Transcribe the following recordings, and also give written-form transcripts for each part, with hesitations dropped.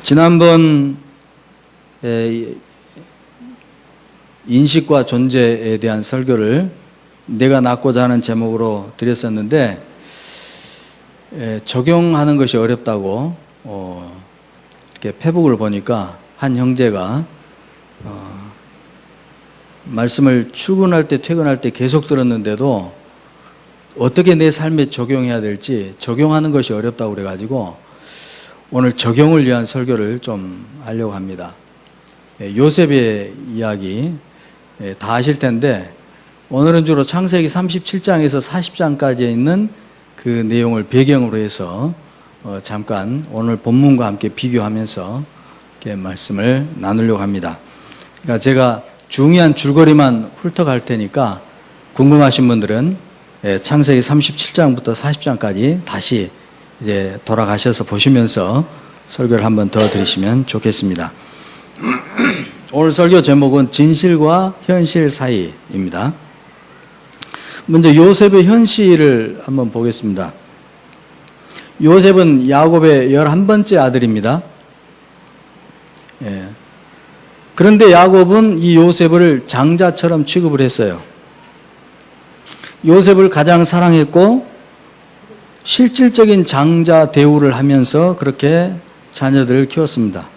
지난번 인식과 존재에 대한 설교를 내가 낳고자 하는 제목으로 드렸었는데 적용하는 것이 어렵다고 이렇게 페북을 보니까 한 형제가 말씀을 출근할 때 퇴근할 때 계속 들었는데도 어떻게 내 삶에 적용해야 될지 적용하는 것이 어렵다고 그래가지고 오늘 적용을 위한 설교를 좀 하려고 합니다. 요셉의 이야기 다 아실 텐데 오늘은 주로 창세기 37장에서 40장까지 있는 그 내용을 배경으로 해서 잠깐 오늘 본문과 함께 비교하면서 이렇게 말씀을 나누려고 합니다. 그러니까 제가 중요한 줄거리만 훑어갈 테니까 궁금하신 분들은 창세기 37장부터 40장까지 다시 이제 돌아가셔서 보시면서 설교를 한번 더 들으시면 좋겠습니다. 오늘 설교 제목은 진실과 현실 사이입니다. 먼저 요셉의 현실을 한번 보겠습니다. 요셉은 야곱의 11번째 아들입니다. 그런데 야곱은 이 요셉을 장자처럼 취급을 했어요. 요셉을 가장 사랑했고 실질적인 장자 대우를 하면서 그렇게 자녀들을 키웠습니다.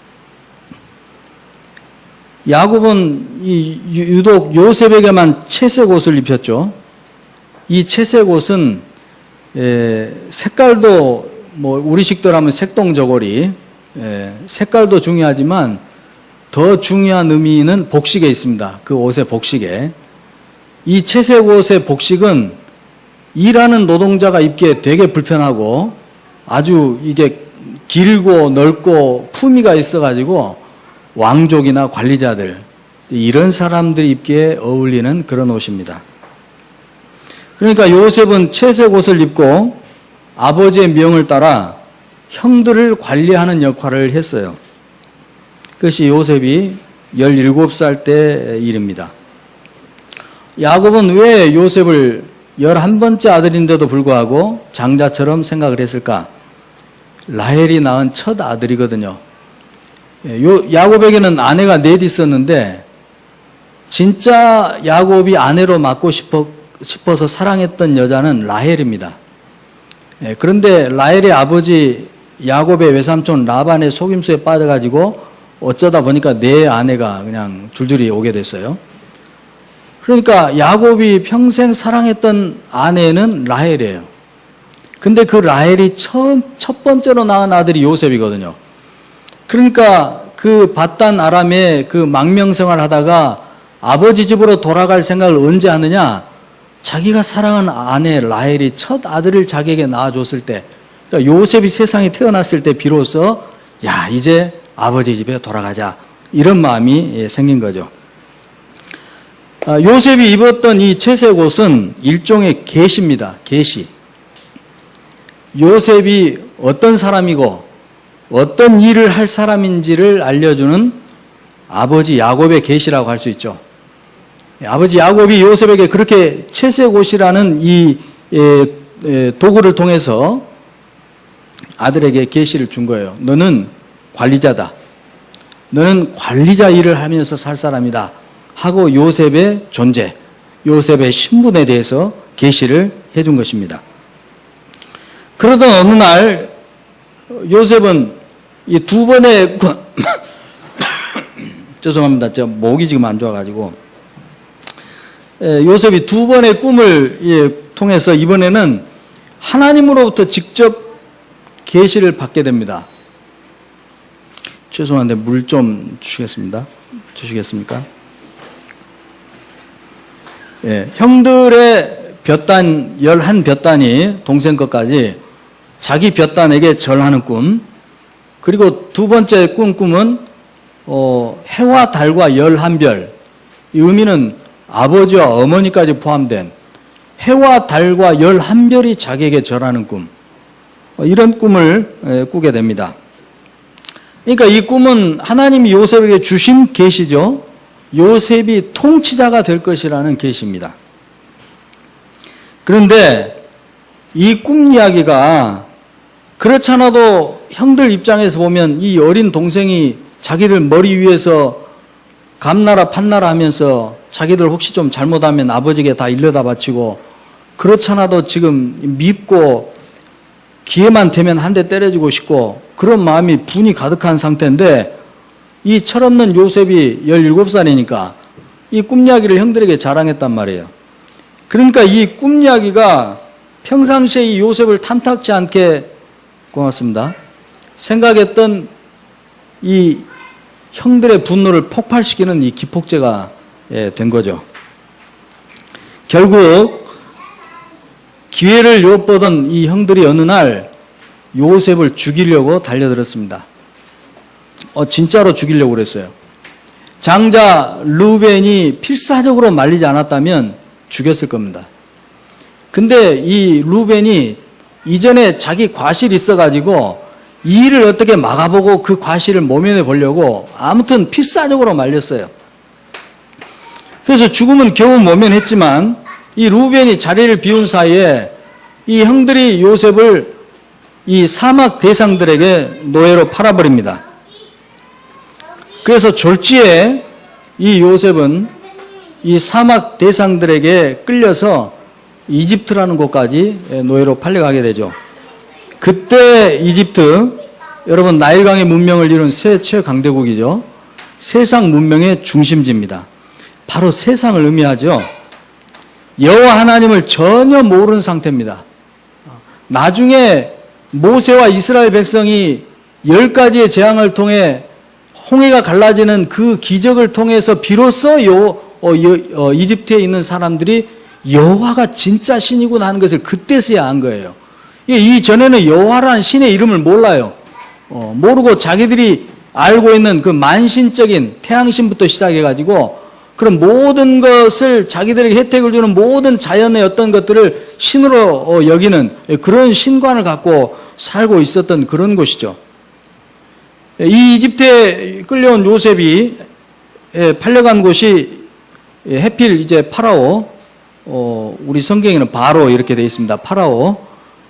야곱은 유독 요셉에게만 채색 옷을 입혔죠. 이 채색 옷은 색깔도 뭐 우리식대로 하면 색동저고리, 색깔도 중요하지만 더 중요한 의미는 복식에 있습니다. 그 옷의 복식에. 이 채색 옷의 복식은 일하는 노동자가 입기에 되게 불편하고 아주 이게 길고 넓고 품위가 있어가지고 왕족이나 관리자들 이런 사람들이 입기에 어울리는 그런 옷입니다. 그러니까 요셉은 채색 옷을 입고 아버지의 명을 따라 형들을 관리하는 역할을 했어요. 그것이 요셉이 17살 때 일입니다. 야곱은 왜 요셉을 11번째 아들인데도 불구하고 장자처럼 생각을 했을까? 라헬이 낳은 첫 아들이거든요. 야곱에게는 아내가 넷 있었는데 진짜 야곱이 아내로 맡고 싶어서 사랑했던 여자는 라헬입니다. 그런데 라헬의 아버지 야곱의 외삼촌 라반의 속임수에 빠져가지고 어쩌다 보니까 네 아내가 그냥 줄줄이 오게 됐어요. 그러니까 야곱이 평생 사랑했던 아내는 라헬이에요. 근데 그 라헬이 첫 번째로 낳은 아들이 요셉이거든요. 그러니까 그 밧단 아람에 그 망명생활 하다가 아버지 집으로 돌아갈 생각을 언제 하느냐? 자기가 사랑하는 아내 라헬이 첫 아들을 자기에게 낳아줬을 때, 그러니까 요셉이 세상에 태어났을 때 비로소 야 이제 아버지 집에 돌아가자 이런 마음이 생긴 거죠. 요셉이 입었던 이 채색 옷은 일종의 계시입니다. 계시. 요셉이 어떤 사람이고 어떤 일을 할 사람인지를 알려주는 아버지 야곱의 계시라고 할 수 있죠. 아버지 야곱이 요셉에게 그렇게 채색 옷이라는 이 도구를 통해서 아들에게 계시를 준 거예요. 너는 관리자다. 너는 관리자 일을 하면서 살 사람이다. 하고 요셉의 존재, 요셉의 신분에 대해서 계시를 해준 것입니다. 그러던 어느 날 요셉은 이 두 번의 죄송합니다. 제가 목이 지금 안 좋아가지고 요셉이 두 번의 꿈을 통해서 이번에는 하나님으로부터 직접 계시를 받게 됩니다. 죄송한데 물 좀 주시겠습니까? 형들의 볕단 11볕단이 동생 것까지 자기 볕단에게 절하는 꿈, 그리고 두 번째 꿈은 해와 달과 11별, 이 의미는 아버지와 어머니까지 포함된 해와 달과 11별이 자기에게 절하는 꿈, 이런 꿈을 꾸게 됩니다. 그러니까 이 꿈은 하나님이 요셉에게 주신 계시죠. 요셉이 통치자가 될 것이라는 계시입니다. 그런데 이 꿈 이야기가 그렇잖아도 형들 입장에서 보면 이 어린 동생이 자기들 머리 위에서 감나라 판나라 하면서 자기들 혹시 좀 잘못하면 아버지에게 다 일러다 바치고, 그렇잖아도 지금 밉고 기회만 되면 한 대 때려주고 싶고 그런 마음이 분이 가득한 상태인데, 이 철없는 요셉이 17살이니까 이 꿈이야기를 형들에게 자랑했단 말이에요. 그러니까 이 꿈이야기가 평상시에 이 요셉을 탐탁지 않게, 고맙습니다, 생각했던 이 형들의 분노를 폭발시키는 이 기폭제가 된 거죠. 결국 기회를 엿보던 이 형들이 어느 날 요셉을 죽이려고 달려들었습니다. 진짜로 죽이려고 그랬어요. 장자 루벤이 필사적으로 말리지 않았다면 죽였을 겁니다. 근데 이 루벤이 이전에 자기 과실이 있어가지고 이 일을 어떻게 막아보고 그 과실을 모면해 보려고 아무튼 필사적으로 말렸어요. 그래서 죽음은 겨우 모면했지만 이 루벤이 자리를 비운 사이에 이 형들이 요셉을 이 사막 대상들에게 노예로 팔아버립니다. 그래서 졸지에 이 요셉은 이 사막 대상들에게 끌려서 이집트라는 곳까지 노예로 팔려가게 되죠. 그때 이집트, 여러분 나일강의 문명을 이룬 새 최강대국이죠. 세상 문명의 중심지입니다. 바로 세상을 의미하죠. 여호와 하나님을 전혀 모르는 상태입니다. 나중에 모세와 이스라엘 백성이 10가지의 재앙을 통해 홍해가 갈라지는 그 기적을 통해서 비로소 이집트에 있는 사람들이 여호와가 진짜 신이구나 하는 것을 그때서야 안 거예요. 이전에는 여호와라는 신의 이름을 몰라요. 모르고 자기들이 알고 있는 그 만신적인 태양신부터 시작해가지고 그런 모든 것을, 자기들에게 혜택을 주는 모든 자연의 어떤 것들을 신으로 여기는 그런 신관을 갖고 살고 있었던 그런 곳이죠. 이 이집트에 끌려온 요셉이 팔려간 곳이 해필 이제 파라오, 우리 성경에는 바로 이렇게 되어 있습니다. 파라오,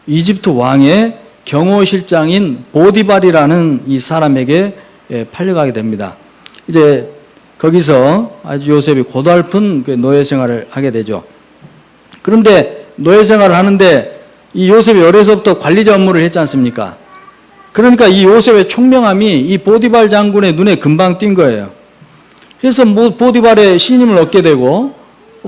이집트 왕의 경호실장인 보디발이라는 이 사람에게 팔려가게 됩니다. 이제 거기서 아주 요셉이 고달픈 노예 생활을 하게 되죠. 그런데 노예 생활을 하는데 이 요셉이 어려서부터 관리자 업무를 했지 않습니까? 그러니까 이 요셉의 총명함이 이 보디발 장군의 눈에 금방 띈 거예요. 그래서 보디발의 신임을 얻게 되고,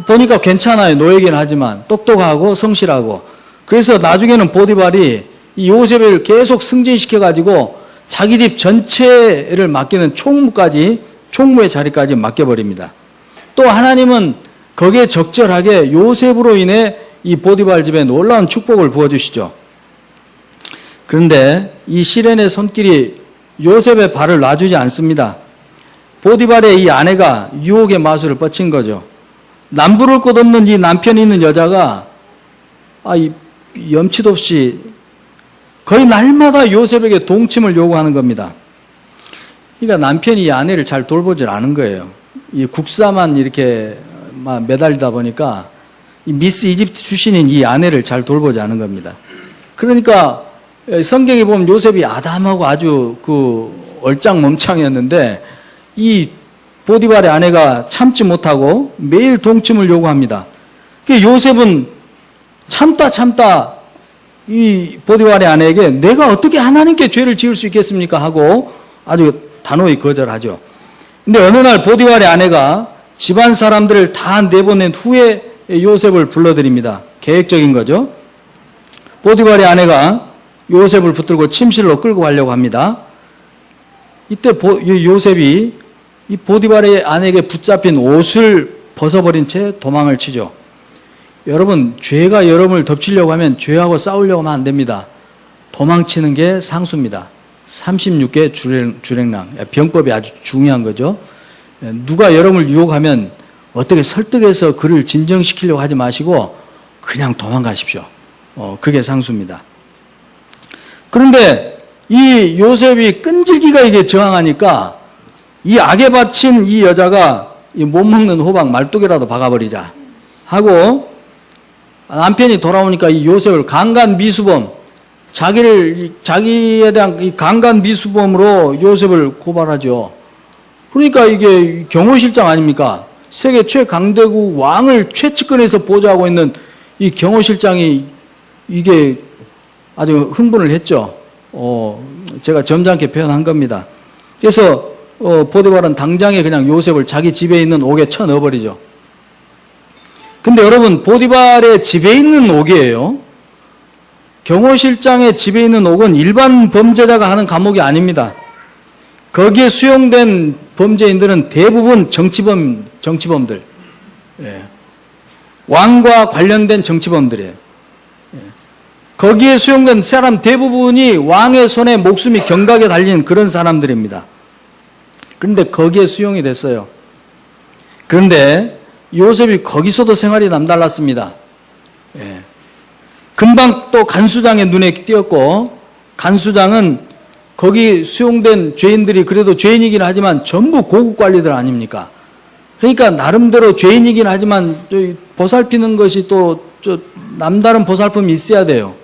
보니까 괜찮아요. 노예긴 하지만 똑똑하고 성실하고. 그래서 나중에는 보디발이 이 요셉을 계속 승진시켜가지고 자기 집 전체를 맡기는 총무의 자리까지 맡겨버립니다. 또 하나님은 거기에 적절하게 요셉으로 인해 이 보디발 집에 놀라운 축복을 부어주시죠. 그런데 이 시련의 손길이 요셉의 발을 놔주지 않습니다. 보디발의 이 아내가 유혹의 마술을 뻗친 거죠. 남부를 것 없는 이 남편이 있는 여자가 이 염치도 없이 거의 날마다 요셉에게 동침을 요구하는 겁니다. 그러니까 남편이 이 아내를 잘 돌보질 않은 거예요. 이 국사만 이렇게 매달리다 보니까 이 미스 이집트 출신인 이 아내를 잘 돌보지 않은 겁니다. 그러니까 성경에 보면 요셉이 아담하고 아주 얼짱멈짱이었는데 이 보디발의 아내가 참지 못하고 매일 동침을 요구합니다. 요셉은 참다 이 보디발의 아내에게 내가 어떻게 하나님께 죄를 지을 수 있겠습니까 하고 아주 단호히 거절하죠. 근데 어느 날 보디발의 아내가 집안 사람들을 다 내보낸 후에 요셉을 불러들입니다. 계획적인 거죠. 보디발의 아내가 요셉을 붙들고 침실로 끌고 가려고 합니다. 이때 요셉이 이 보디발의 아내에게 붙잡힌 옷을 벗어버린 채 도망을 치죠. 여러분, 죄가 여러분을 덮치려고 하면 죄하고 싸우려고 하면 안 됩니다. 도망치는 게 상수입니다. 36개 주랭랑, 병법이 아주 중요한 거죠. 누가 여러분을 유혹하면 어떻게 설득해서 그를 진정시키려고 하지 마시고 그냥 도망가십시오. 그게 상수입니다. 그런데 이 요셉이 끈질기가 이게 저항하니까 이 악에 바친 이 여자가 이 못 먹는 호박 말뚝이라도 박아버리자 하고 남편이 돌아오니까 이 요셉을 강간 미수범, 자기에 대한 이 강간 미수범으로 요셉을 고발하죠. 그러니까 이게 경호실장 아닙니까? 세계 최강대국 왕을 최측근에서 보좌하고 있는 이 경호실장이 이게 아주 흥분을 했죠. 제가 점잖게 표현한 겁니다. 그래서 보디발은 당장에 그냥 요셉을 자기 집에 있는 옥에 쳐 넣어버리죠. 근데 여러분, 보디발의 집에 있는 옥이에요. 경호실장의 집에 있는 옥은 일반 범죄자가 하는 감옥이 아닙니다. 거기에 수용된 범죄인들은 대부분 정치범들. 예. 왕과 관련된 정치범들이에요. 예. 거기에 수용된 사람 대부분이 왕의 손에 목숨이 경각에 달린 그런 사람들입니다. 그런데 거기에 수용이 됐어요. 그런데 요셉이 거기서도 생활이 남달랐습니다. 예. 금방 또 간수장의 눈에 띄었고, 간수장은 거기 수용된 죄인들이 그래도 죄인이긴 하지만 전부 고급 관리들 아닙니까? 그러니까 나름대로 죄인이긴 하지만 보살피는 것이 또 남다른 보살핌이 있어야 돼요.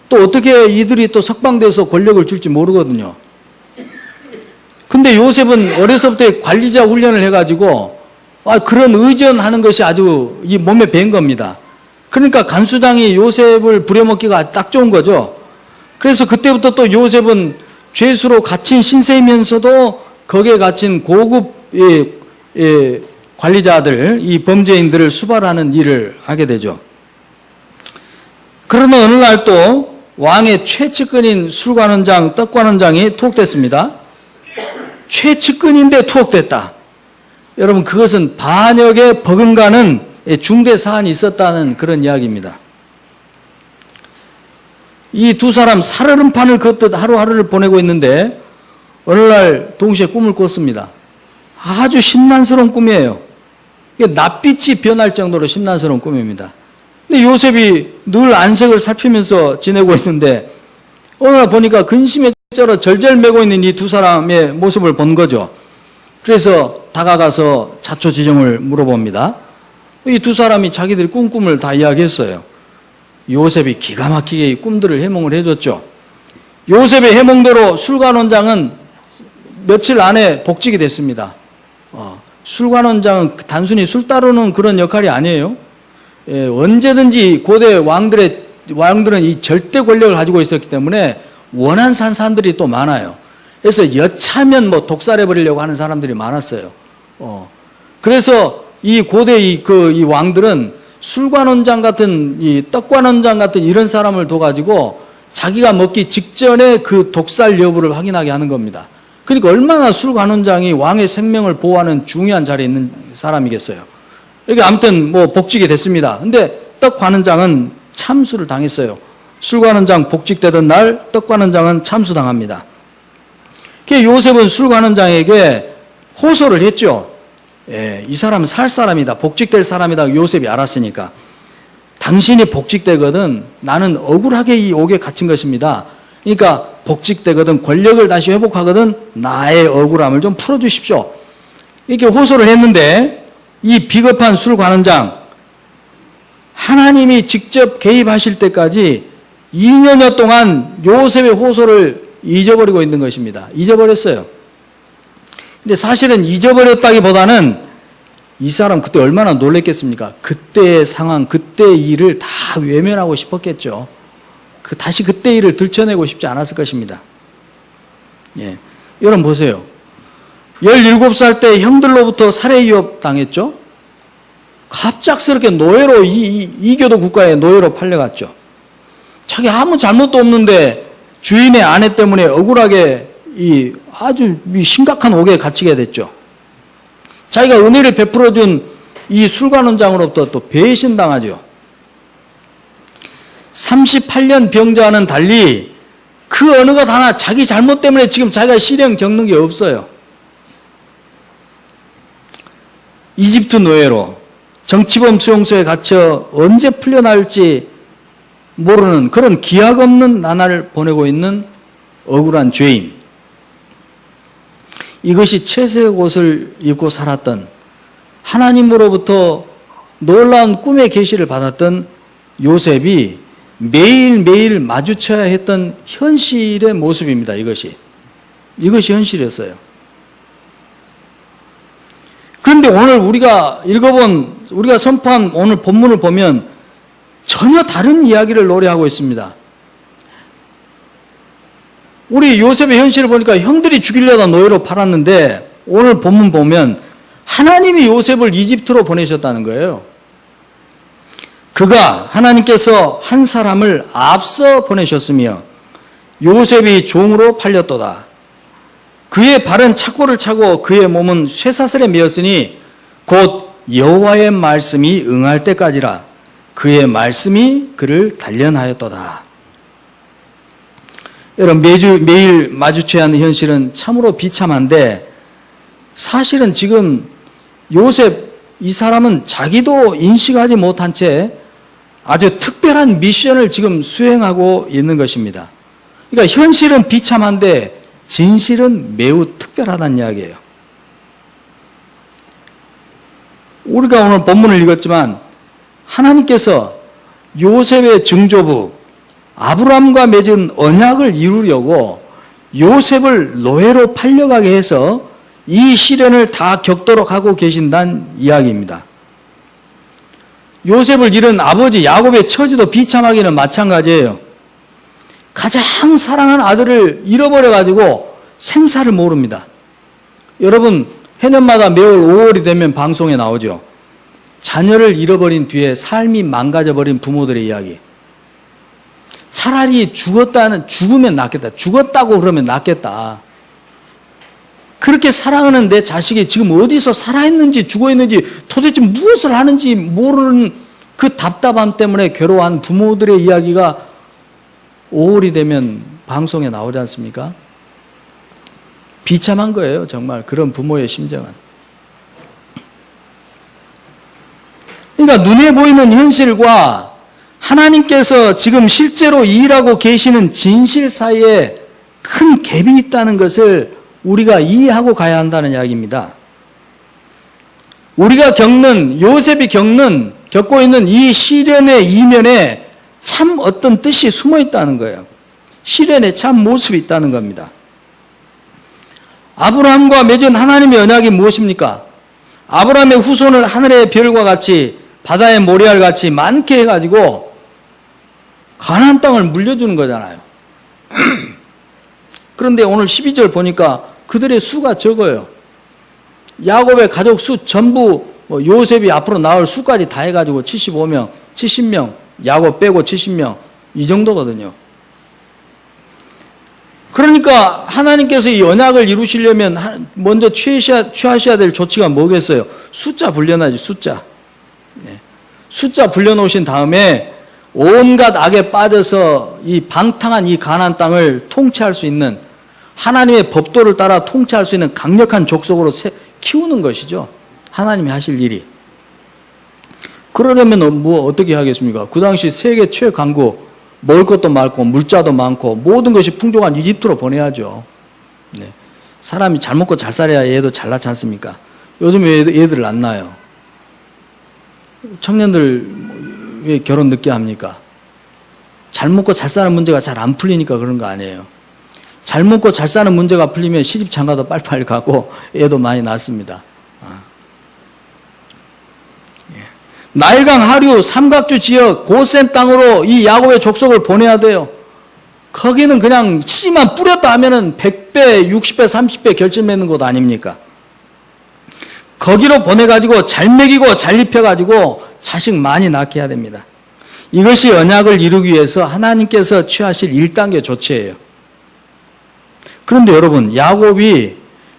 또 어떻게 이들이 또 석방돼서 권력을 줄지 모르거든요. 근데 요셉은 어려서부터 관리자 훈련을 해가지고 그런 의전하는 것이 아주 이 몸에 밴 겁니다. 그러니까 간수장이 요셉을 부려먹기가 딱 좋은 거죠. 그래서 그때부터 또 요셉은 죄수로 갇힌 신세이면서도 거기에 갇힌 고급 관리자들, 이 범죄인들을 수발하는 일을 하게 되죠. 그러나 어느 날 또 왕의 최측근인 술관원장, 떡관원장이 투옥됐습니다. 최측근인데 투옥됐다. 여러분, 그것은 반역에 버금가는 중대 사안이 있었다는 그런 이야기입니다. 이 두 사람 살얼음판을 걷듯 하루하루를 보내고 있는데 어느 날 동시에 꿈을 꿨습니다. 아주 심란스러운 꿈이에요. 이게 낯빛이 변할 정도로 심란스러운 꿈입니다. 근데 요셉이 늘 안색을 살피면서 지내고 있는데 어느 날 보니까 근심에 쩔어 절절매고 있는 이 두 사람의 모습을 본 거죠. 그래서 다가가서 자초지종을 물어봅니다. 이 두 사람이 자기들이 꾼 꿈을 다 이야기했어요. 요셉이 기가 막히게 이 꿈들을 해몽을 해줬죠. 요셉의 해몽대로 술관원장은 며칠 안에 복직이 됐습니다. 술관원장은 단순히 술 따르는 그런 역할이 아니에요. 언제든지 고대 왕들은 이 절대 권력을 가지고 있었기 때문에 원한 산 사람들이 또 많아요. 그래서 여차면 독살해 버리려고 하는 사람들이 많았어요. 그래서 이 고대 이 왕들은 술관원장 같은 이 떡관원장 같은 이런 사람을 둬가지고 자기가 먹기 직전에 그 독살 여부를 확인하게 하는 겁니다. 그러니까 얼마나 술관원장이 왕의 생명을 보호하는 중요한 자리에 있는 사람이겠어요. 이렇게 아무튼 복직이 됐습니다. 근데 떡관원장은 참수를 당했어요. 술관원장 복직되던 날 떡관원장은 참수당합니다. 요셉은 술관원장에게 호소를 했죠. 이 사람은 살 사람이다. 복직될 사람이다. 요셉이 알았으니까. 당신이 복직되거든 나는 억울하게 이 옥에 갇힌 것입니다. 그러니까 복직되거든 권력을 다시 회복하거든 나의 억울함을 좀 풀어주십시오. 이렇게 호소를 했는데 이 비겁한 술관원장 하나님이 직접 개입하실 때까지 2년여 동안 요셉의 호소를 잊어버리고 있는 것입니다. 잊어버렸어요. 근데 사실은 잊어버렸다기보다는 이 사람 그때 얼마나 놀랬겠습니까? 그때의 상황, 그때의 일을 다 외면하고 싶었겠죠. 다시 그때 일을 들춰내고 싶지 않았을 것입니다. 예. 여러분 보세요. 17살 때 형들로부터 살해 위협 당했죠? 갑작스럽게 노예로, 이교도 국가의 노예로 팔려갔죠. 자기 아무 잘못도 없는데 주인의 아내 때문에 억울하게 아주 심각한 옥에 갇히게 됐죠. 자기가 은혜를 베풀어준 이 술관원장으로부터 또 배신당하죠. 38년 병자와는 달리 그 어느 것 하나 자기 잘못 때문에 지금 자기가 시련 겪는 게 없어요. 이집트 노예로 정치범 수용소에 갇혀 언제 풀려날지 모르는 그런 기약 없는 나날을 보내고 있는 억울한 죄인. 이것이 채색 옷을 입고 살았던 하나님으로부터 놀라운 꿈의 계시를 받았던 요셉이 매일매일 마주쳐야 했던 현실의 모습입니다. 이것이 현실이었어요. 그런데 오늘 우리가 선포한 오늘 본문을 보면 전혀 다른 이야기를 노래하고 있습니다. 우리 요셉의 현실을 보니까 형들이 죽이려다 노예로 팔았는데 오늘 본문 보면 하나님이 요셉을 이집트로 보내셨다는 거예요. 하나님께서 한 사람을 앞서 보내셨으며 요셉이 종으로 팔렸도다. 그의 발은 착고를 차고 그의 몸은 쇠사슬에 매였으니 곧 여호와의 말씀이 응할 때까지라. 그의 말씀이 그를 단련하였도다. 여러분, 매일 마주쳐야 하는 현실은 참으로 비참한데 사실은 지금 요셉 이 사람은 자기도 인식하지 못한 채 아주 특별한 미션을 지금 수행하고 있는 것입니다. 그러니까 현실은 비참한데 진실은 매우 특별하다는 이야기예요. 우리가 오늘 본문을 읽었지만 하나님께서 요셉의 증조부 아브라함과 맺은 언약을 이루려고 요셉을 노예로 팔려가게 해서 이 시련을 다 겪도록 하고 계신다는 이야기입니다. 요셉을 잃은 아버지 야곱의 처지도 비참하기는 마찬가지예요. 가장 사랑하는 아들을 잃어버려가지고 생사를 모릅니다. 여러분, 해년마다 매월 5월이 되면 방송에 나오죠. 자녀를 잃어버린 뒤에 삶이 망가져버린 부모들의 이야기. 차라리 죽으면 낫겠다. 죽었다고 그러면 낫겠다. 그렇게 사랑하는 내 자식이 지금 어디서 살아있는지 죽어있는지 도대체 무엇을 하는지 모르는 그 답답함 때문에 괴로워한 부모들의 이야기가 5월이 되면 방송에 나오지 않습니까? 비참한 거예요, 정말. 그런 부모의 심정은. 그러니까 눈에 보이는 현실과 하나님께서 지금 실제로 일하고 계시는 진실 사이에 큰 갭이 있다는 것을 우리가 이해하고 가야 한다는 이야기입니다. 우리가 요셉이 겪고 있는 이 시련의 이면에 참 어떤 뜻이 숨어 있다는 거예요. 시련의 참 모습이 있다는 겁니다. 아브라함과 맺은 하나님의 언약이 무엇입니까? 아브라함의 후손을 하늘의 별과 같이 바다의 모래알 같이 많게 해가지고 가나안 땅을 물려주는 거잖아요. 그런데 오늘 12절 보니까 그들의 수가 적어요. 야곱의 가족 수 전부 요셉이 앞으로 나올 수까지 다 해가지고 75명, 70명, 야곱 빼고 70명 이 정도거든요. 그러니까 하나님께서 이 언약을 이루시려면 먼저 취하셔야 될 조치가 뭐겠어요? 숫자 불려놔야지, 숫자. 네. 숫자 불려놓으신 다음에 온갖 악에 빠져서 이 방탕한 이 가나안 땅을 통치할 수 있는 하나님의 법도를 따라 통치할 수 있는 강력한 족속으로 키우는 것이죠. 하나님이 하실 일이. 그러려면 어떻게 하겠습니까? 그 당시 세계 최강국, 먹을 것도 많고 물자도 많고 모든 것이 풍족한 이집트로 보내야죠. 네. 사람이 잘 먹고 잘 살아야 얘도 잘 낳지 않습니까? 요즘 왜 애들을 안 낳아요? 청년들 왜 결혼 늦게 합니까? 잘 먹고 잘 사는 문제가 잘 안 풀리니까 그런 거 아니에요. 잘 먹고 잘 사는 문제가 풀리면 시집 장가도 빨리빨리 가고 애도 많이 낳습니다. 나일강 하류 삼각주 지역 고센 땅으로 이 야곱의 족속을 보내야 돼요. 거기는 그냥 씨만 뿌렸다 하면은 100배, 60배, 30배 결실 맺는 곳 아닙니까? 거기로 보내가지고 잘 먹이고 잘 입혀가지고 자식 많이 낳게 해야 됩니다. 이것이 언약을 이루기 위해서 하나님께서 취하실 1단계 조치예요. 그런데 여러분, 야곱이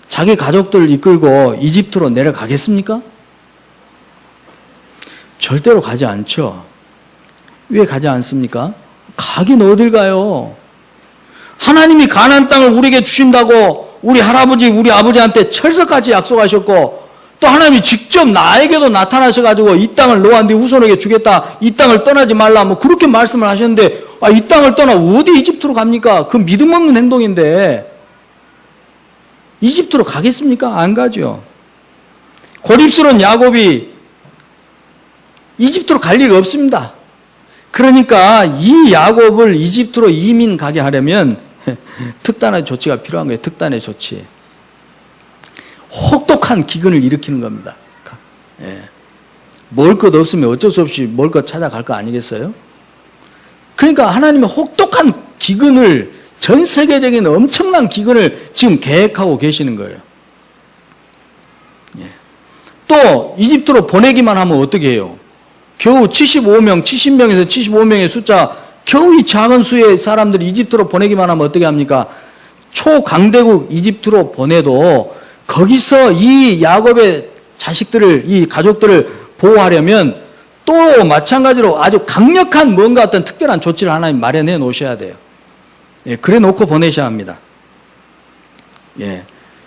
자기 가족들을 이끌고 이집트로 내려가겠습니까? 절대로 가지 않죠. 왜 가지 않습니까? 가긴 어딜 가요? 하나님이 가나안 땅을 우리에게 주신다고 우리 할아버지, 우리 아버지한테 철석같이 약속하셨고 또 하나님이 직접 나에게도 나타나셔가지고 이 땅을 너와 네 후손에게 주겠다, 이 땅을 떠나지 말라, 뭐 그렇게 말씀을 하셨는데 이 땅을 떠나 어디 이집트로 갑니까? 그 믿음 없는 행동인데 이집트로 가겠습니까? 안 가죠. 고립스러운 야곱이 이집트로 갈 일이 없습니다. 그러니까 이 야곱을 이집트로 이민 가게 하려면 특단의 조치가 필요한 거예요. 특단의 조치. 혹독한 기근을 일으키는 겁니다. 예. 먹을 것 없으면 어쩔 수 없이 먹을 것 찾아갈 거 아니겠어요? 그러니까 하나님의 혹독한 기근을, 전 세계적인 엄청난 기근을 지금 계획하고 계시는 거예요. 예. 또 이집트로 보내기만 하면 어떻게 해요? 겨우 75명, 70명에서 75명의 숫자, 겨우 이 작은 수의 사람들이 이집트로 보내기만 하면 어떻게 합니까? 초강대국 이집트로 보내도 거기서 이 야곱의 자식들을, 이 가족들을 보호하려면 또 마찬가지로 아주 강력한 뭔가 어떤 특별한 조치를 하나님 마련해 놓으셔야 돼요. 예, 그래 놓고 보내셔야 합니다. 예.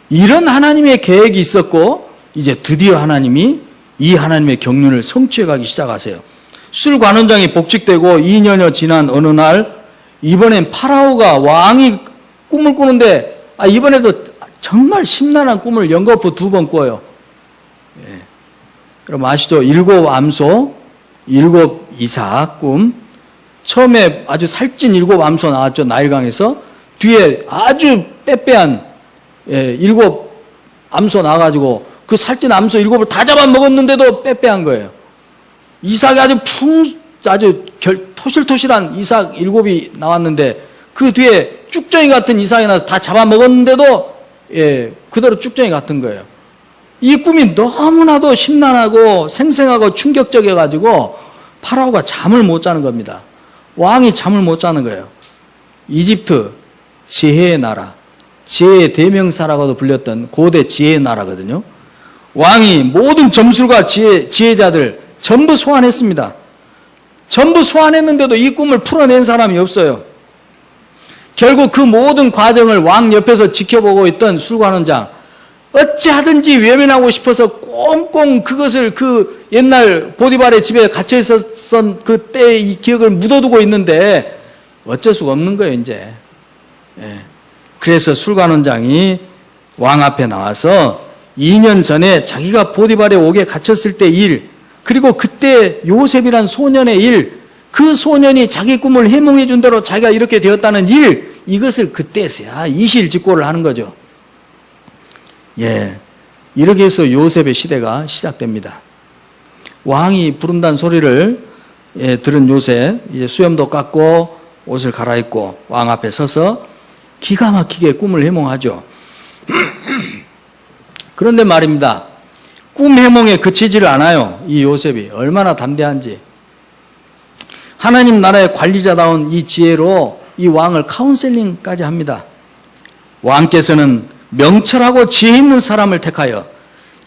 이런 하나님의 계획이 있었고, 이제 드디어 하나님이 이 하나님의 경륜을 성취해 가기 시작하세요. 술관원장이 복직되고 2년여 지난 어느 날, 이번엔 파라오가 왕이 꿈을 꾸는데, 이번에도 정말 심란한 꿈을 연거푸 2번 꿔요. 예. 그럼 아시죠? 7 암소, 7 이삭 꿈. 처음에 아주 살찐 7 암소 나왔죠. 나일강에서. 뒤에 아주 빼빼한 7 암소 나와가지고 그 살찐 암소 7을 다 잡아먹었는데도 빼빼한 거예요. 이삭이 아주 토실토실한 이삭 7이 나왔는데 그 뒤에 쭉정이 같은 이삭이 나와서 다 잡아먹었는데도 그대로 쭉정이 같은 거예요. 이 꿈이 너무나도 심란하고 생생하고 충격적이어가지고 파라오가 잠을 못 자는 겁니다. 왕이 잠을 못 자는 거예요. 이집트 지혜의 나라, 지혜의 대명사라고도 불렸던 고대 지혜의 나라거든요. 왕이 모든 점술과 지혜자들 전부 소환했습니다. 전부 소환했는데도 이 꿈을 풀어낸 사람이 없어요. 결국 그 모든 과정을 왕 옆에서 지켜보고 있던 술관원장, 어찌하든지 외면하고 싶어서 꽁꽁 그것을 그 옛날 보디발의 집에 갇혀 있었던 그때의 이 기억을 묻어두고 있는데 어쩔 수가 없는 거예요, 이제. 예. 그래서 술관원장이 왕 앞에 나와서 2년 전에 자기가 보디발의 옥에 갇혔을 때 일, 그리고 그때 요셉이란 소년의 일, 그 소년이 자기 꿈을 해몽해 준 대로 자기가 이렇게 되었다는 일, 이것을 그때서야 이실직고를 하는 거죠. 예, 이렇게 해서 요셉의 시대가 시작됩니다. 왕이 부른다는 소리를 들은 요셉, 이제 수염도 깎고 옷을 갈아입고 왕 앞에 서서 기가 막히게 꿈을 해몽하죠. 그런데 말입니다. 꿈 해몽에 그치지를 않아요. 이 요셉이 얼마나 담대한지. 하나님 나라의 관리자다운 이 지혜로 이 왕을 카운셀링까지 합니다. 왕께서는 명철하고 지혜 있는 사람을 택하여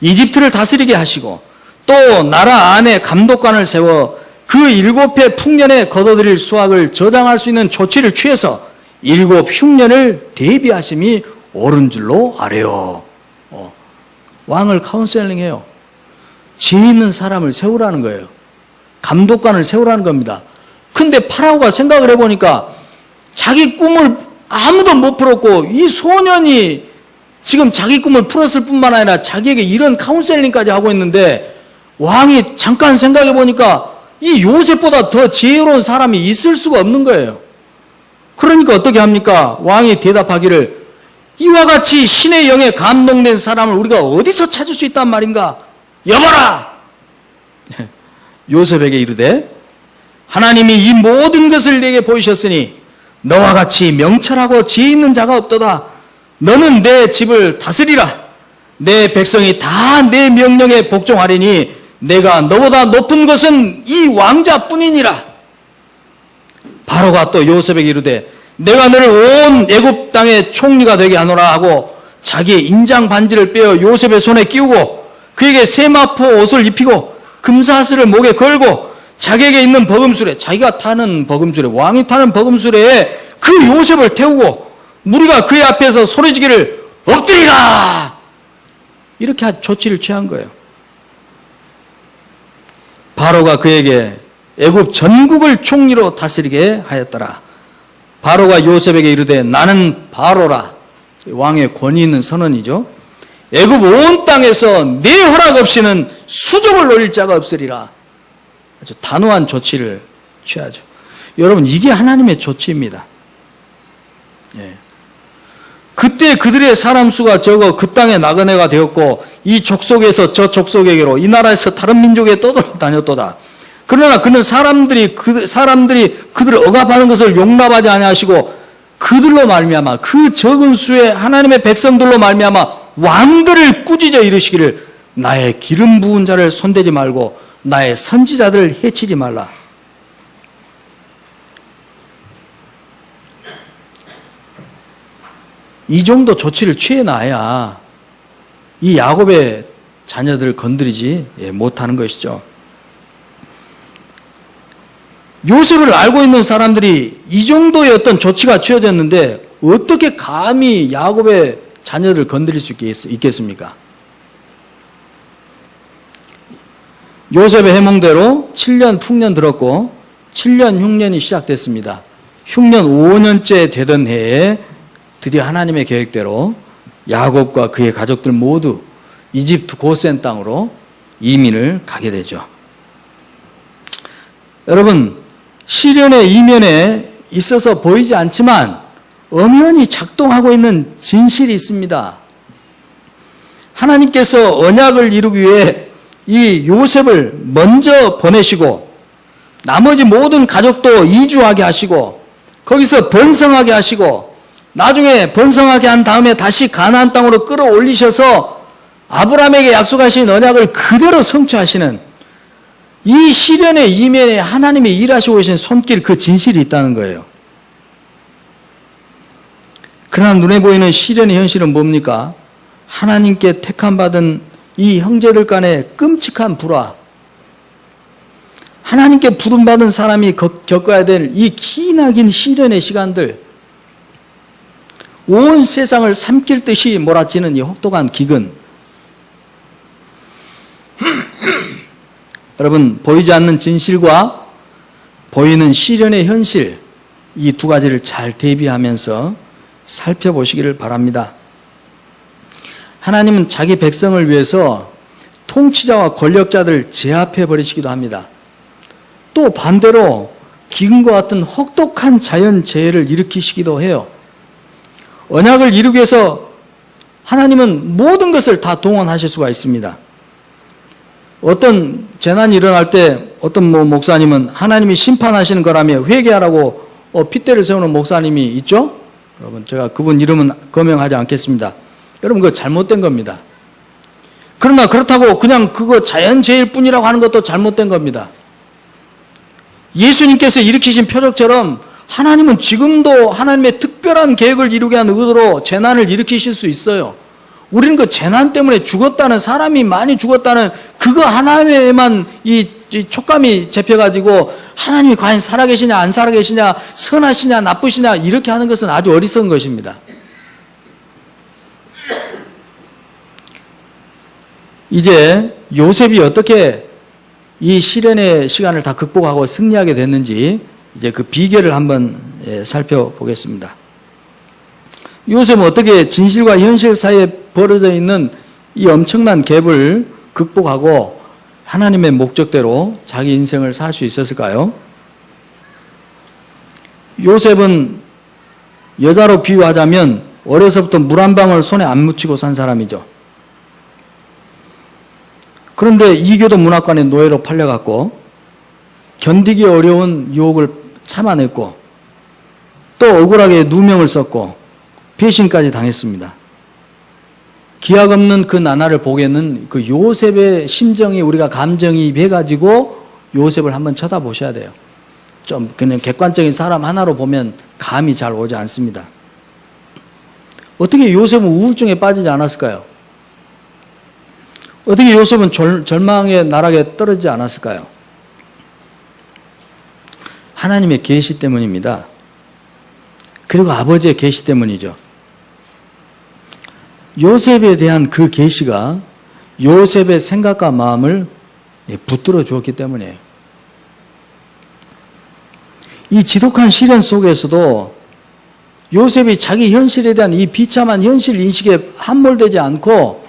이집트를 다스리게 하시고 또 나라 안에 감독관을 세워 그 7해 풍년에 거둬들일 수확을 저장할 수 있는 조치를 취해서 7 흉년을 대비하심이 옳은 줄로 아뢰요. 왕을 카운셀링해요. 지혜 있는 사람을 세우라는 거예요. 감독관을 세우라는 겁니다. 근데 파라오가 생각을 해보니까 자기 꿈을 아무도 못 풀었고 이 소년이 지금 자기 꿈을 풀었을 뿐만 아니라 자기에게 이런 카운셀링까지 하고 있는데 왕이 잠깐 생각해 보니까 이 요셉보다 더 지혜로운 사람이 있을 수가 없는 거예요. 그러니까 어떻게 합니까? 왕이 대답하기를 이와 같이 신의 영에 감동된 사람을 우리가 어디서 찾을 수 있단 말인가? 여봐라! 요셉에게 이르되 하나님이 이 모든 것을 내게 보이셨으니 너와 같이 명철하고 지혜 있는 자가 없도다. 너는 내 집을 다스리라. 내 백성이 다 내 명령에 복종하리니 내가 너보다 높은 것은 이 왕자뿐이니라. 바로가 또 요셉에게 이르되 내가 너를 온 애굽 땅의 총리가 되게 하노라 하고 자기의 인장 반지를 빼어 요셉의 손에 끼우고 그에게 세마포 옷을 입히고 금사슬을 목에 걸고 자기에게 있는 버금술에, 자기가 타는 버금술에, 왕이 타는 버금술에 그 요셉을 태우고 무리가 그의 앞에서 소리지기를 엎드리라! 이렇게 조치를 취한 거예요. 바로가 그에게 애굽 전국을 총리로 다스리게 하였더라. 바로가 요셉에게 이르되 나는 바로라. 왕의 권위 있는 선언이죠. 애굽 온 땅에서 내 허락 없이는 수족을 노릴 자가 없으리라. 아주 단호한 조치를 취하죠. 여러분, 이게 하나님의 조치입니다. 예. 그때 그들의 사람 수가 적어 그 땅에 나그네가 되었고 이 족속에서 저 족속에게로 이 나라에서 다른 민족에 떠돌아다녔도다. 그러나 그는 사람들이 그들을 억압하는 것을 용납하지 아니하시고 그들로 말미암아 그 적은 수의 하나님의 백성들로 말미암아 왕들을 꾸짖어 이르시기를 나의 기름 부은 자를 손대지 말고 나의 선지자들을 해치지 말라. 이 정도 조치를 취해놔야 이 야곱의 자녀들을 건드리지 못하는 것이죠. 요셉을 알고 있는 사람들이 이 정도의 어떤 조치가 취해졌는데 어떻게 감히 야곱의 자녀를 건드릴 수 있겠습니까? 요셉의 해몽대로 7년 풍년 들었고 7년 흉년이 시작됐습니다. 흉년 5년째 되던 해에 드디어 하나님의 계획대로 야곱과 그의 가족들 모두 이집트 고센 땅으로 이민을 가게 되죠. 여러분, 시련의 이면에 있어서 보이지 않지만 엄연히 작동하고 있는 진실이 있습니다. 하나님께서 언약을 이루기 위해 이 요셉을 먼저 보내시고 나머지 모든 가족도 이주하게 하시고 거기서 번성하게 하시고 나중에 번성하게 한 다음에 다시 가나안 땅으로 끌어올리셔서 아브라함에게 약속하신 언약을 그대로 성취하시는 이 시련의 이면에 하나님이 일하시고 계신 손길, 그 진실이 있다는 거예요. 그러나 눈에 보이는 시련의 현실은 뭡니까? 하나님께 택함받은 이 형제들 간의 끔찍한 불화, 하나님께 부름받은 사람이 겪어야 될 이 기나긴 시련의 시간들, 온 세상을 삼킬 듯이 몰아치는 이 혹독한 기근. 여러분, 보이지 않는 진실과 보이는 시련의 현실, 이 두 가지를 잘 대비하면서 살펴보시기를 바랍니다. 하나님은 자기 백성을 위해서 통치자와 권력자들을 제압해 버리시기도 합니다. 또 반대로 기근과 같은 혹독한 자연재해를 일으키시기도 해요. 언약을 이루기 위해서 하나님은 모든 것을 다 동원하실 수가 있습니다. 어떤 재난이 일어날 때 어떤 목사님은 하나님이 심판하시는 거라며 회개하라고 핏대를 세우는 목사님이 있죠? 여러분, 제가 그분 이름은 거명하지 않겠습니다. 여러분, 그거 잘못된 겁니다. 그러나 그렇다고 그냥 그거 자연재해일 뿐이라고 하는 것도 잘못된 겁니다. 예수님께서 일으키신 표적처럼 하나님은 지금도 하나님의 특별한 계획을 이루게 한 의도로 재난을 일으키실 수 있어요. 우리는 그 재난 때문에 죽었다는, 사람이 많이 죽었다는 그거 하나에만 이 촉감이 잡혀가지고 하나님이 과연 살아계시냐 안 살아계시냐, 선하시냐 나쁘시냐 이렇게 하는 것은 아주 어리석은 것입니다. 이제 요셉이 어떻게 이 시련의 시간을 다 극복하고 승리하게 됐는지 이제 그 비결을 한번 살펴보겠습니다. 요셉은 어떻게 진실과 현실 사이에 벌어져 있는 이 엄청난 갭을 극복하고 하나님의 목적대로 자기 인생을 살 수 있었을까요? 요셉은 여자로 비유하자면 어려서부터 물 한 방울 손에 안 묻히고 산 사람이죠. 그런데 이교도 문학관의 노예로 팔려갔고 견디기 어려운 유혹을 참아냈고 또 억울하게 누명을 썼고 배신까지 당했습니다. 기약 없는 그 나날을 보게는 그 요셉의 심정이 우리가 감정이입해가지고 요셉을 한번 쳐다보셔야 돼요. 좀 그냥 객관적인 사람 하나로 보면 감이 잘 오지 않습니다. 어떻게 요셉은 우울증에 빠지지 않았을까요? 어떻게 요셉은 절망의 나락에 떨어지지 않았을까요? 하나님의 계시 때문입니다. 그리고 아버지의 계시 때문이죠. 요셉에 대한 그 계시가 요셉의 생각과 마음을 붙들어 주었기 때문이에요. 이 지독한 시련 속에서도 요셉이 자기 현실에 대한 이 비참한 현실 인식에 함몰되지 않고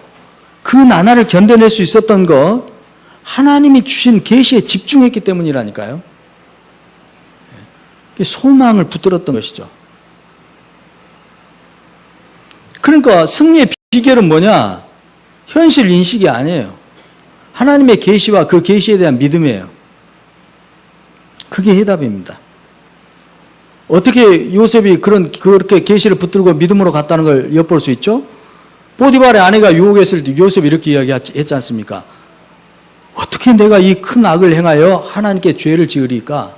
그 나날을 견뎌낼 수 있었던 것, 하나님이 주신 계시에 집중했기 때문이라니까요. 소망을 붙들었던 것이죠. 그러니까 승리의 비결은 뭐냐? 현실 인식이 아니에요. 하나님의 계시와 그 계시에 대한 믿음이에요. 그게 해답입니다. 어떻게 요셉이 그렇게 계시를 붙들고 믿음으로 갔다는 걸 엿볼 수 있죠? 보디발의 아내가 유혹했을 때 요셉이 이렇게 이야기했지 않습니까? 어떻게 내가 이 큰 악을 행하여 하나님께 죄를 지으리까?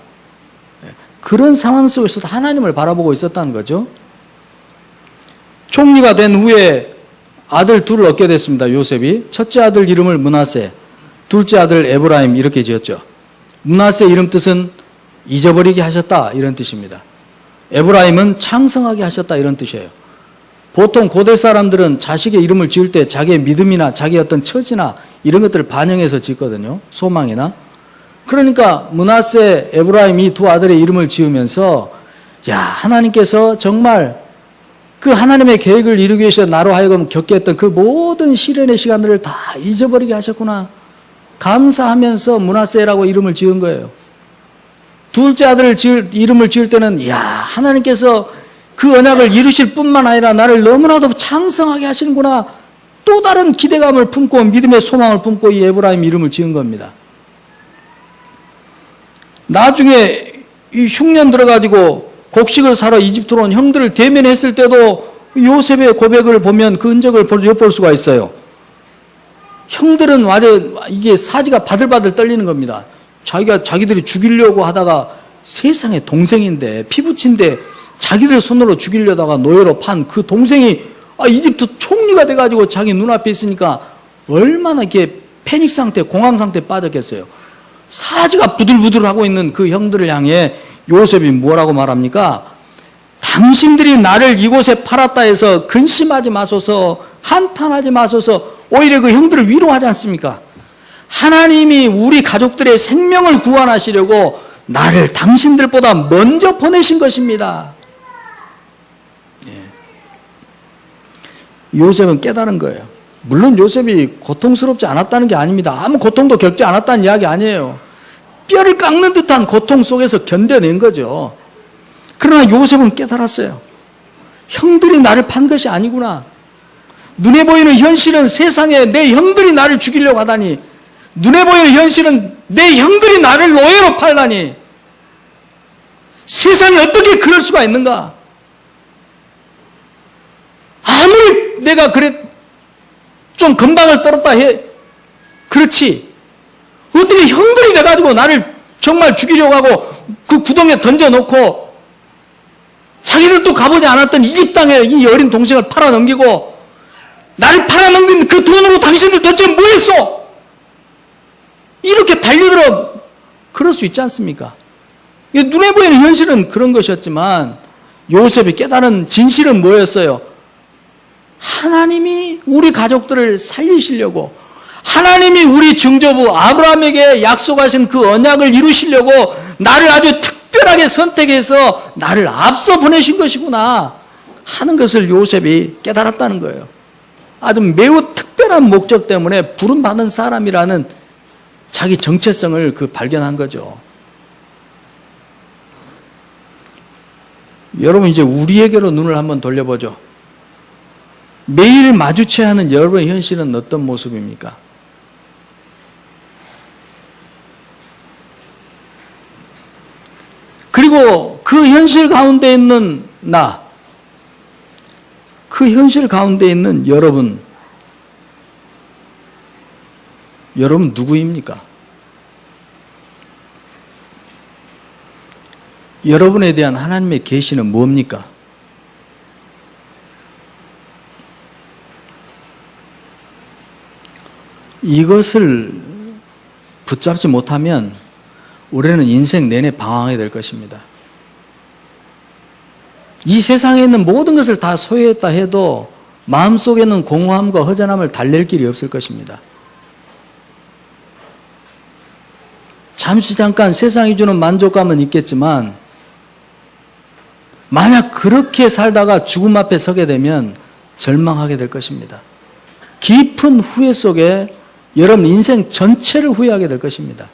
그런 상황 속에서도 하나님을 바라보고 있었다는 거죠. 총리가 된 후에 아들 둘을 얻게 됐습니다. 요셉이. 첫째 아들 이름을 므낫세, 둘째 아들 에브라임 이렇게 지었죠. 므낫세 이름 뜻은 잊어버리게 하셨다 이런 뜻입니다. 에브라임은 창성하게 하셨다 이런 뜻이에요. 보통 고대 사람들은 자식의 이름을 지을 때 자기의 믿음이나 자기의 어떤 처지나 이런 것들을 반영해서 짓거든요. 소망이나. 그러니까 므낫세, 에브라임 이 두 아들의 이름을 지으면서 야, 하나님께서 정말 그 하나님의 계획을 이루기 위해서 나로 하여금 겪게 했던 그 모든 시련의 시간들을 다 잊어버리게 하셨구나. 감사하면서 므낫세라고 이름을 지은 거예요. 둘째 아들을 이름을 지을 때는 야, 하나님께서 그 언약을 이루실 뿐만 아니라 나를 너무나도 창성하게 하시는구나. 또 다른 기대감을 품고 믿음의 소망을 품고 이 에브라임 이름을 지은 겁니다. 나중에 이 흉년 들어가지고 곡식을 사러 이집트로 온 형들을 대면했을 때도 요셉의 고백을 보면 그 흔적을 엿볼 수가 있어요. 형들은 완전 이게 사지가 바들바들 떨리는 겁니다. 자기들이 죽이려고 하다가 세상에 동생인데 피부친데 자기들 손으로 죽이려다가 노예로 판 그 동생이 이집트 총리가 돼가지고 자기 눈앞에 있으니까 얼마나 이렇게 패닉 상태, 공황 상태에 빠졌겠어요. 사지가 부들부들하고 있는 그 형들을 향해 요셉이 뭐라고 말합니까? 당신들이 나를 이곳에 팔았다 해서 근심하지 마소서, 한탄하지 마소서, 오히려 그 형들을 위로하지 않습니까? 하나님이 우리 가족들의 생명을 구원하시려고 나를 당신들보다 먼저 보내신 것입니다. 요셉은 깨달은 거예요. 물론 요셉이 고통스럽지 않았다는 게 아닙니다. 아무 고통도 겪지 않았다는 이야기 아니에요. 뼈를 깎는 듯한 고통 속에서 견뎌낸 거죠. 그러나 요셉은 깨달았어요. 형들이 나를 판 것이 아니구나. 눈에 보이는 현실은 세상에 내 형들이 나를 죽이려고 하다니, 눈에 보이는 현실은 내 형들이 나를 노예로 팔다니, 세상에 어떻게 그럴 수가 있는가? 아무리 내가 좀 건방을 떨었다 해, 그렇지. 어떻게 형들이 돼가지고 나를 정말 죽이려고 하고 그 구덩이에 던져놓고 자기들도 가보지 않았던 이집 땅에 이 어린 동생을 팔아넘기고 나를 팔아넘긴 그 돈으로 당신들 도대체 뭐 했어? 이렇게 달려들어 그럴 수 있지 않습니까? 눈에 보이는 현실은 그런 것이었지만 요셉이 깨달은 진실은 뭐였어요? 하나님이 우리 가족들을 살리시려고, 하나님이 우리 증조부 아브라함에게 약속하신 그 언약을 이루시려고 나를 아주 특별하게 선택해서 나를 앞서 보내신 것이구나 하는 것을 요셉이 깨달았다는 거예요. 아주 매우 특별한 목적 때문에 부름받은 사람이라는 자기 정체성을 발견한 거죠. 여러분, 이제 우리에게로 눈을 한번 돌려보죠. 매일 마주쳐야 하는 여러분의 현실은 어떤 모습입니까? 그리고 그 현실 가운데 있는 나, 그 현실 가운데 있는 여러분 누구입니까? 여러분에 대한 하나님의 계시는 뭡니까? 이것을 붙잡지 못하면 우리는 인생 내내 방황하게 될 것입니다. 이 세상에 있는 모든 것을 다 소유했다 해도 마음속에는 공허함과 허전함을 달랠 길이 없을 것입니다. 잠시 잠깐 세상이 주는 만족감은 있겠지만 만약 그렇게 살다가 죽음 앞에 서게 되면 절망하게 될 것입니다. 깊은 후회 속에 여러분 인생 전체를 후회하게 될 것입니다.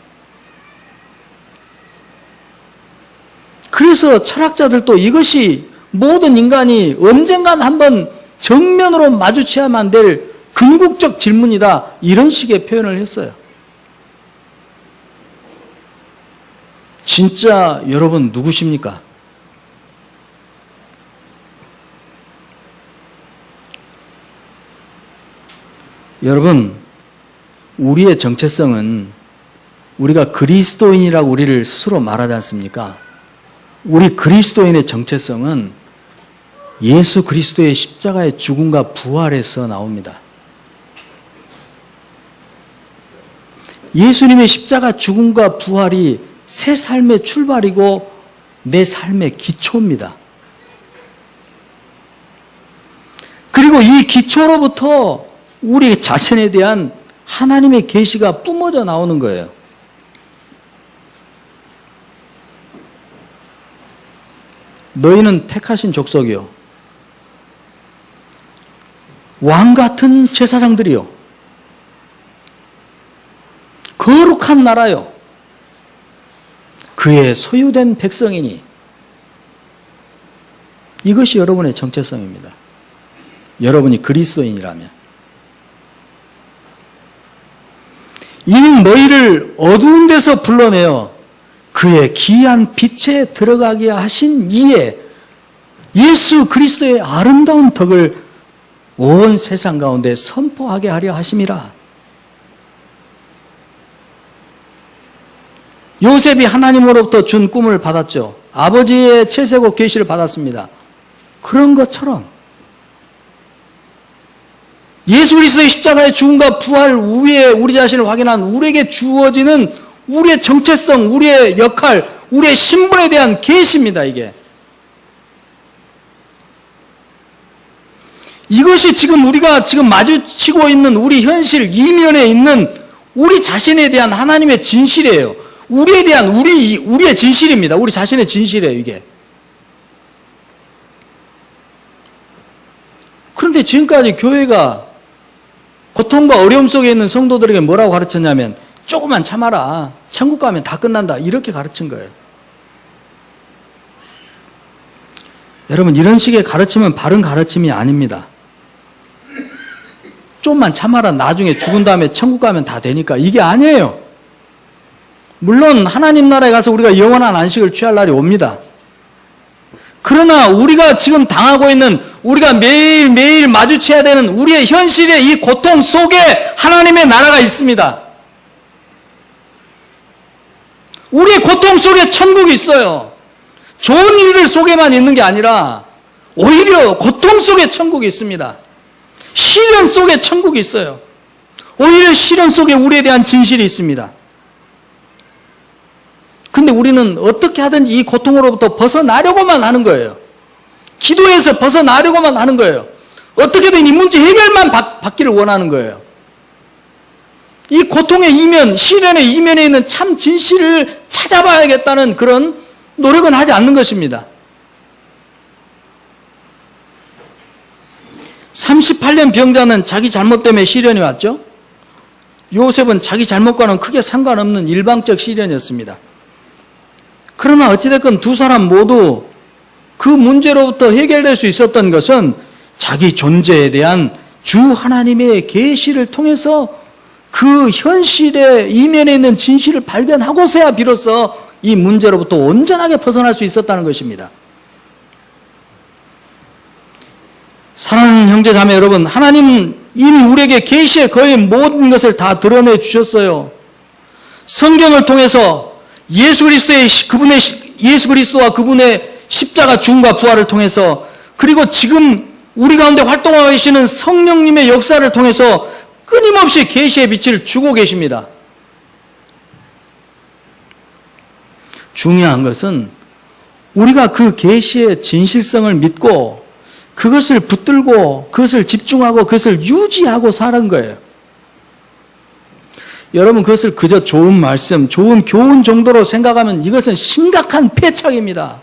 그래서 철학자들도 이것이 모든 인간이 언젠간 한번 정면으로 마주쳐야만 될 궁극적 질문이다. 이런 식의 표현을 했어요. 진짜 여러분 누구십니까? 여러분, 우리의 정체성은 우리가 그리스도인이라고 우리를 스스로 말하지 않습니까? 우리 그리스도인의 정체성은 예수 그리스도의 십자가의 죽음과 부활에서 나옵니다. 예수님의 십자가 죽음과 부활이 새 삶의 출발이고 내 삶의 기초입니다. 그리고 이 기초로부터 우리 자신에 대한 하나님의 계시가 뿜어져 나오는 거예요. 너희는 택하신 족속이요, 왕 같은 제사장들이요, 거룩한 나라요, 그의 소유된 백성이니. 이것이 여러분의 정체성입니다. 여러분이 그리스도인이라면. 이는 너희를 어두운 데서 불러내어 그의 귀한 빛에 들어가게 하신 이에 예수 그리스도의 아름다운 덕을 온 세상 가운데 선포하게 하려 하심이라. 요셉이 하나님으로부터 준 꿈을 받았죠. 아버지의 채세고 계시를 받았습니다. 그런 것처럼 예수 그리스도의 십자가의 죽음과 부활 후에 우리 자신을 확인한 우리에게 주어지는 우리의 정체성, 우리의 역할, 우리의 신분에 대한 계시입니다. 이것이 지금 우리가 지금 마주치고 있는 우리 현실 이면에 있는 우리 자신에 대한 하나님의 진실이에요. 우리에 대한 우리의 진실입니다. 우리 자신의 진실이에요, 이게. 그런데 지금까지 교회가 고통과 어려움 속에 있는 성도들에게 뭐라고 가르쳤냐면, 조금만 참아라, 천국 가면 다 끝난다, 이렇게 가르친 거예요. 여러분, 이런 식의 가르침은 바른 가르침이 아닙니다. 좀만 참아라, 나중에 죽은 다음에 천국 가면 다 되니까, 이게 아니에요. 물론 하나님 나라에 가서 우리가 영원한 안식을 취할 날이 옵니다. 그러나 우리가 지금 당하고 있는, 우리가 매일매일 마주쳐야 되는 우리의 현실의 이 고통 속에 하나님의 나라가 있습니다. 우리의 고통 속에 천국이 있어요. 좋은 일들 속에만 있는 게 아니라 오히려 고통 속에 천국이 있습니다. 시련 속에 천국이 있어요. 오히려 시련 속에 우리에 대한 진실이 있습니다. 근데 우리는 어떻게 하든지 이 고통으로부터 벗어나려고만 하는 거예요. 기도해서 벗어나려고만 하는 거예요. 어떻게든 이 문제 해결만 받기를 원하는 거예요. 이 고통의 이면, 시련의 이면에 있는 참 진실을 찾아봐야겠다는 그런 노력은 하지 않는 것입니다. 38년 병자는 자기 잘못 때문에 시련이 왔죠. 요셉은 자기 잘못과는 크게 상관없는 일방적 시련이었습니다. 그러나 어찌됐건 두 사람 모두 그 문제로부터 해결될 수 있었던 것은 자기 존재에 대한 주 하나님의 계시를 통해서 그 현실의 이면에 있는 진실을 발견하고서야 비로소 이 문제로부터 온전하게 벗어날 수 있었다는 것입니다. 사랑하는 형제 자매 여러분, 하나님 이미 우리에게 계시의 거의 모든 것을 다 드러내 주셨어요. 성경을 통해서 예수 그리스도와 그분의 십자가 죽음과 부활을 통해서, 그리고 지금 우리 가운데 활동하고 계시는 성령님의 역사를 통해서 끊임없이 계시의 빛을 주고 계십니다. 중요한 것은 우리가 그 계시의 진실성을 믿고 그것을 붙들고 그것을 집중하고 그것을 유지하고 사는 거예요. 여러분, 그것을 그저 좋은 말씀, 좋은 교훈 정도로 생각하면 이것은 심각한 패착입니다.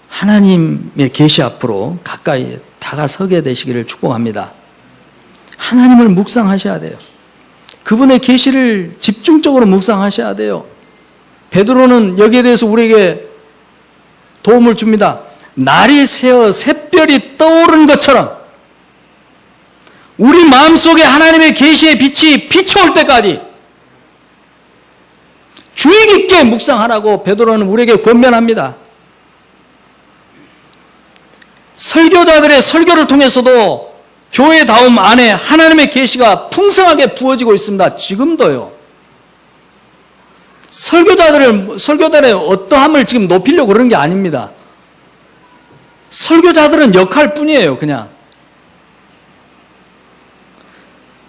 하나님의 계시 앞으로 가까이 다가서게 되시기를 축복합니다. 하나님을 묵상하셔야 돼요. 그분의 계시를 집중적으로 묵상하셔야 돼요. 베드로는 여기에 대해서 우리에게 도움을 줍니다. 날이 새어 샛별이 떠오른 것처럼 우리 마음속에 하나님의 계시의 빛이 비춰올 때까지 주의 깊게 묵상하라고 베드로는 우리에게 권면합니다. 설교자들의 설교를 통해서도 교회다움 안에 하나님의 계시가 풍성하게 부어지고 있습니다. 지금도요. 설교자들의 어떠함을 지금 높이려고 그러는 게 아닙니다. 설교자들은 역할 뿐이에요, 그냥.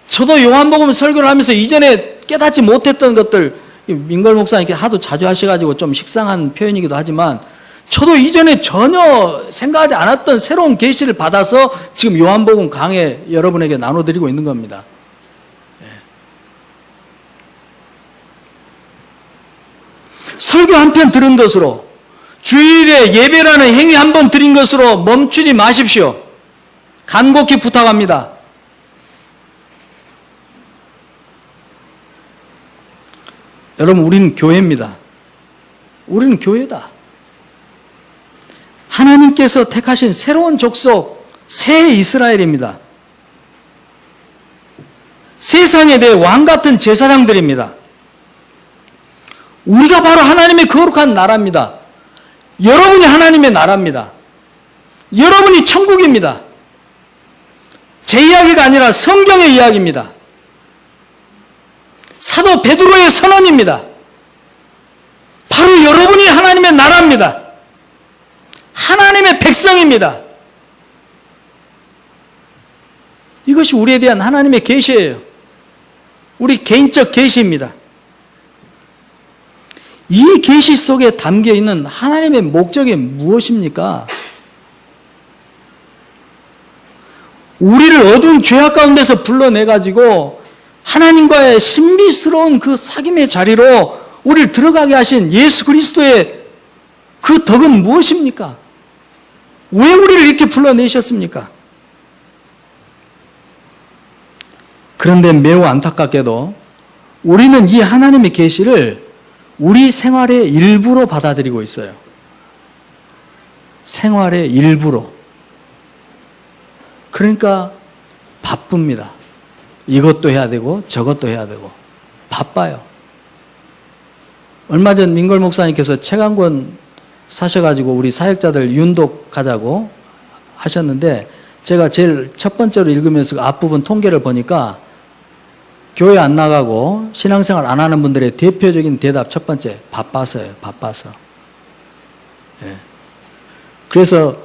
저도 요한복음 설교를 하면서 이전에 깨닫지 못했던 것들, 민걸 목사님께 하도 자주 하셔가지고 좀 식상한 표현이기도 하지만, 저도 이전에 전혀 생각하지 않았던 새로운 계시를 받아서 지금 요한복음 강해 여러분에게 나눠드리고 있는 겁니다. 설교 한 편 들은 것으로, 주일에 예배라는 행위 한 번 드린 것으로 멈추지 마십시오. 간곡히 부탁합니다. 여러분, 우리는 교회입니다. 우리는 교회다. 하나님께서 택하신 새로운 족속, 새 이스라엘입니다. 세상에 대해 왕같은 제사장들입니다. 우리가 바로 하나님의 거룩한 나라입니다. 여러분이 하나님의 나라입니다. 여러분이 천국입니다. 제 이야기가 아니라 성경의 이야기입니다. 사도 베드로의 선언입니다. 바로 여러분이 하나님의 나라입니다. 하나님의 백성입니다. 이것이 우리에 대한 하나님의 계시예요. 우리 개인적 계시입니다. 이 계시 속에 담겨 있는 하나님의 목적이 무엇입니까? 우리를 어두운 죄악 가운데서 불러내가지고 하나님과의 신비스러운 그 사귐의 자리로 우리를 들어가게 하신 예수 그리스도의 그 덕은 무엇입니까? 왜 우리를 이렇게 불러내셨습니까? 그런데 매우 안타깝게도 우리는 이 하나님의 계시를 우리 생활의 일부로 받아들이고 있어요. 생활의 일부로. 그러니까 바쁩니다. 이것도 해야 되고 저것도 해야 되고 바빠요. 얼마 전 민걸 목사님께서 책 한 권 사셔가지고 우리 사역자들 윤독하자고 하셨는데, 제가 제일 첫 번째로 읽으면서 그 앞부분 통계를 보니까 교회 안 나가고 신앙생활 안 하는 분들의 대표적인 대답 첫 번째, 바빠서요. 바빠서. 예. 그래서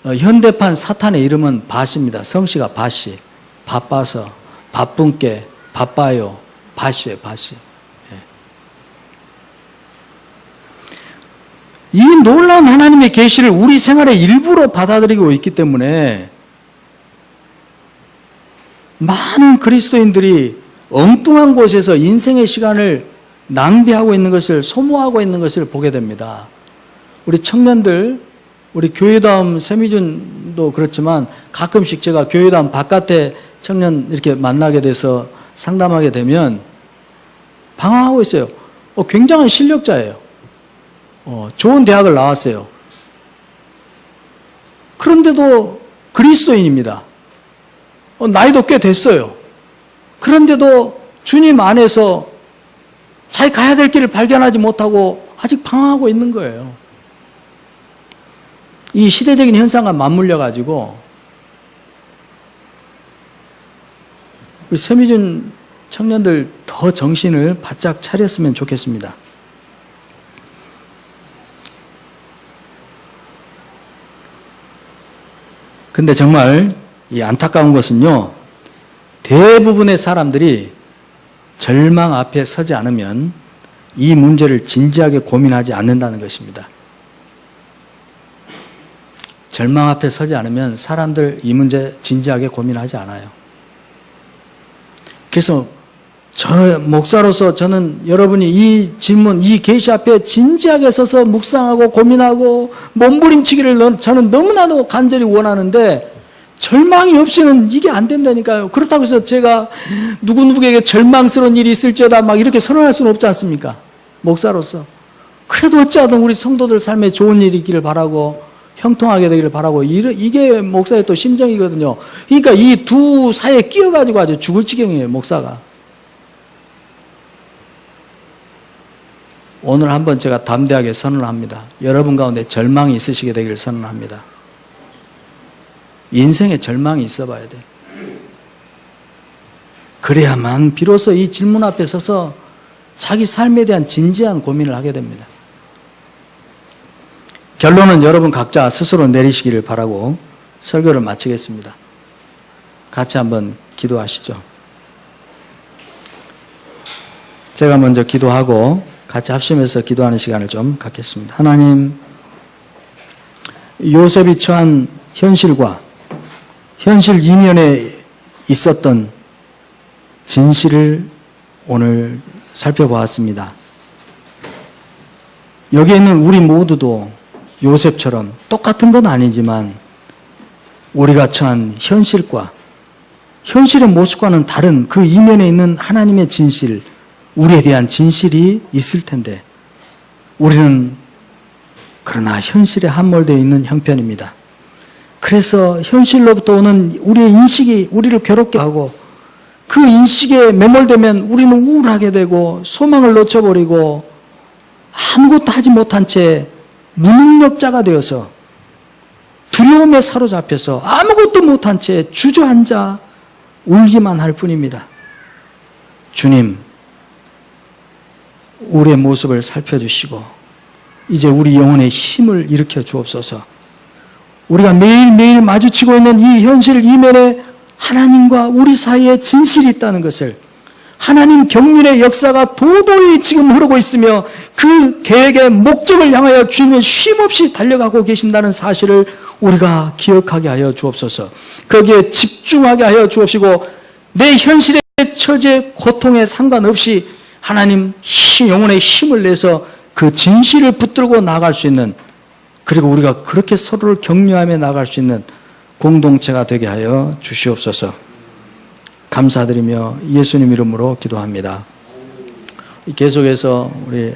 현대판 사탄의 이름은 밧입니다. 성씨가 밧이. 바빠서, 바쁜게, 바빠요. 밧이에요. 밧이. 이 놀라운 하나님의 계시를 우리 생활의 일부로 받아들이고 있기 때문에 많은 그리스도인들이 엉뚱한 곳에서 인생의 시간을 낭비하고 있는 것을, 소모하고 있는 것을 보게 됩니다. 우리 청년들, 우리 교회다움 세미준도 그렇지만 가끔씩 제가 교회다움 바깥에 청년 이렇게 만나게 돼서 상담하게 되면 방황하고 있어요. 굉장한 실력자예요. 좋은 대학을 나왔어요. 그런데도 그리스도인입니다. 나이도 꽤 됐어요. 그런데도 주님 안에서 자기 가야 될 길을 발견하지 못하고 아직 방황하고 있는 거예요. 이 시대적인 현상과 맞물려 가지고 우리 세미준 청년들 더 정신을 바짝 차렸으면 좋겠습니다. 근데 정말 이 안타까운 것은요, 대부분의 사람들이 절망 앞에 서지 않으면 이 문제를 진지하게 고민하지 않는다는 것입니다. 절망 앞에 서지 않으면 사람들 이 문제 진지하게 고민하지 않아요. 그래서 저 목사로서 저는 여러분이 이 질문, 이 계시 앞에 진지하게 서서 묵상하고 고민하고 몸부림치기를 저는 너무나도 간절히 원하는데, 절망이 없이는 이게 안 된다니까요. 그렇다고 해서 제가 누구누구에게 절망스러운 일이 있을지어다 막 이렇게 선언할 수는 없지 않습니까? 목사로서. 그래도 어찌하든 우리 성도들 삶에 좋은 일이 있기를 바라고 형통하게 되기를 바라고 이게 목사의 또 심정이거든요. 그러니까 이 두 사이에 끼어가지고 아주 죽을 지경이에요, 목사가. 오늘 한번 제가 담대하게 선언합니다. 여러분 가운데 절망이 있으시게 되기를 선언합니다. 인생에 절망이 있어 봐야 돼. 그래야만 비로소 이 질문 앞에 서서 자기 삶에 대한 진지한 고민을 하게 됩니다. 결론은 여러분 각자 스스로 내리시기를 바라고 설교를 마치겠습니다. 같이 한번 기도하시죠. 제가 먼저 기도하고 같이 합심해서 기도하는 시간을 좀 갖겠습니다. 하나님, 요셉이 처한 현실과 현실 이면에 있었던 진실을 오늘 살펴보았습니다. 여기에 있는 우리 모두도 요셉처럼 똑같은 건 아니지만 우리가 처한 현실과 현실의 모습과는 다른 그 이면에 있는 하나님의 진실, 우리에 대한 진실이 있을 텐데 우리는 그러나 현실에 함몰되어 있는 형편입니다. 그래서 현실로부터 오는 우리의 인식이 우리를 괴롭게 하고 그 인식에 매몰되면 우리는 우울하게 되고 소망을 놓쳐버리고 아무것도 하지 못한 채 무능력자가 되어서 두려움에 사로잡혀서 아무것도 못한 채 주저앉아 울기만 할 뿐입니다. 주님, 우리의 모습을 살펴주시고 이제 우리 영혼의 힘을 일으켜 주옵소서. 우리가 매일매일 마주치고 있는 이 현실 이면에 하나님과 우리 사이에 진실이 있다는 것을, 하나님 경륜의 역사가 도도히 지금 흐르고 있으며 그 계획의 목적을 향하여 주님은 쉼없이 달려가고 계신다는 사실을 우리가 기억하게 하여 주옵소서. 거기에 집중하게 하여 주옵시고 내 현실의 처지의 고통에 상관없이 하나님 영혼의 힘을 내서 그 진실을 붙들고 나아갈 수 있는, 그리고 우리가 그렇게 서로를 격려하며 나아갈 수 있는 공동체가 되게 하여 주시옵소서. 감사드리며 예수님 이름으로 기도합니다. 계속해서 우리